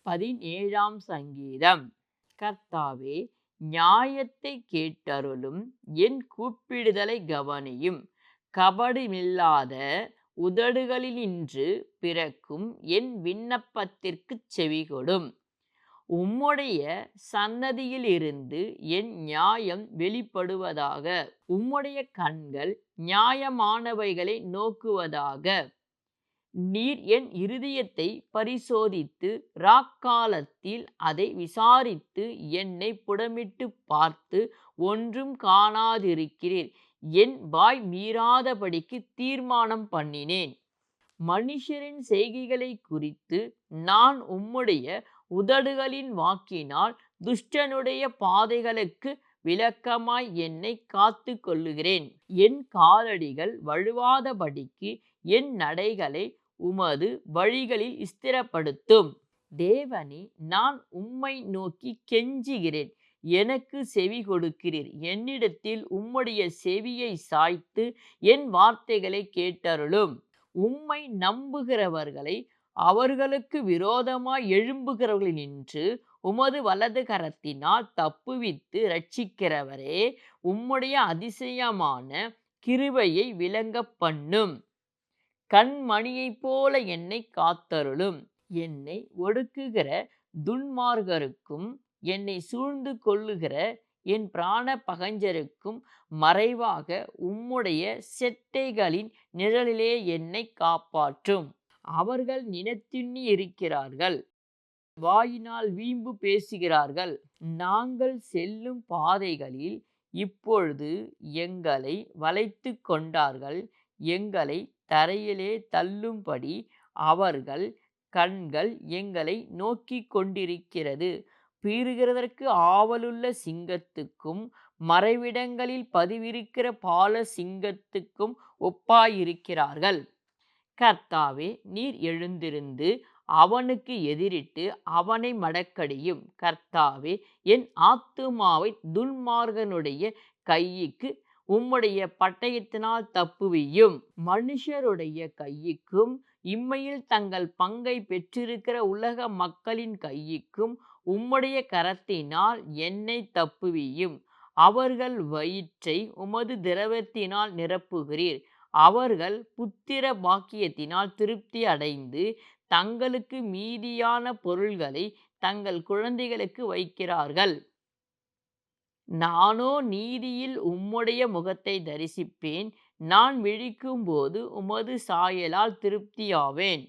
17ஆம் சங்கீதம். கர்த்தாவே, நியாயத்தை கேட்டருளும், என் கூப்பிடுதலை கவனியும். கபடுமில்லாத உதடுகளினின்று பிறக்கும் என் விண்ணப்பத்திற்குச் செவிகொடும். உம்முடைய சன்னதியிலிருந்து என் நியாயம் வெளிப்படுவதாக. உம்முடைய கண்கள் நியாயமானவைகளை நோக்குவதாக. நீர் என் இருதயத்தை பரிசோதித்து ராக்காலத்தில் அதை விசாரித்து என்னை புடமிட்டு பார்த்து ஒன்றும் காணாதிருக்கிறீர். என் வாய் மீறாதபடிக்கு தீர்மானம் பண்ணினேன். மனுஷரின் செய்கைகளை குறித்து நான் உம்முடைய உதடுகளின் வாக்கினால் துஷ்டனுடைய பாதைகளுக்கு விலக்கமாய் என்னை காத்து கொள்ளுகிறேன். என் காலடிகள் வழுவாதபடிக்கு என் நடைகளை உமது வழிகளில் ஸ்திரப்படுத்தும். தேவனே, நான் உம்மை நோக்கி கெஞ்சுகிறேன், எனக்கு செவி கொடுக்கிறீர். என்னிடத்தில் உம்முடைய செவியை சாய்த்து என் வார்த்தைகளை கேட்டருளும். உம்மை நம்புகிறவர்களை அவர்களுக்கு விரோதமாய் எழும்புகிறவர்களினின்று உமது வலது கரத்தினால் தப்புவித்து இரட்சிக்கிறவரே, உம்முடைய அதிசயமான கிருபையை விளங்க பண்ணும். கண்மணியைப் போல என்னை காத்தருளும். என்னை ஒடுக்குகிற துன்மார்க்கருக்கும் என்னை சூழ்ந்து கொள்ளுகிற என் பிராண பகைஞருக்கும் மறைவாக உம்முடைய செட்டைகளின் நிழலிலே என்னை காப்பாற்றும். அவர்கள் நினைத்துண்ணி இருக்கிறார்கள், வாயினால் வீம்பு பேசுகிறார்கள். நாங்கள் செல்லும் பாதைகளில் இப்பொழுது எங்களை வளைத்து கொண்டார்கள். எங்களை தரையிலே தள்ளும்படி அவர்கள் கண்கள் எங்களை நோக்கி கொண்டிருக்கிறது. பீறுகிறதற்கு ஆவலுள்ள சிங்கத்துக்கும் மறைவிடங்களில் பதிவிருக்கிற பால சிங்கத்துக்கும் ஒப்பாயிருக்கிறார்கள். கர்த்தாவே, நீர் எழுந்திருந்து அவனுக்கு எதிரிட்டு அவனை மடக்கடியும். கர்த்தாவே, என் ஆத்துமாவை துன்மார்க்கனுடைய கைக்கு உம்முடைய பட்டயத்தினால் தப்புவியும். மனுஷருடைய கைக்கும் இம்மையில் தங்கள் பங்கை பெற்றிருக்கிற உலக மக்களின் கைக்கும் உம்முடைய கரத்தினால் என்னை தப்புவியும். அவர்கள் வயிற்றை உமது திரவத்தினால் நிரப்புகிறீர். அவர்கள் புத்திர பாக்கியத்தினால் திருப்தி அடைந்து தங்களுக்கு மீதியான பொருள்களை தங்கள் குழந்தைகளுக்கு வைக்கிறார்கள். நானோ நீதியில் உம்முடைய முகத்தை தரிசிப்பேன். நான் விழிக்கும்போது உமது சாயலால் திருப்தியாவேன்.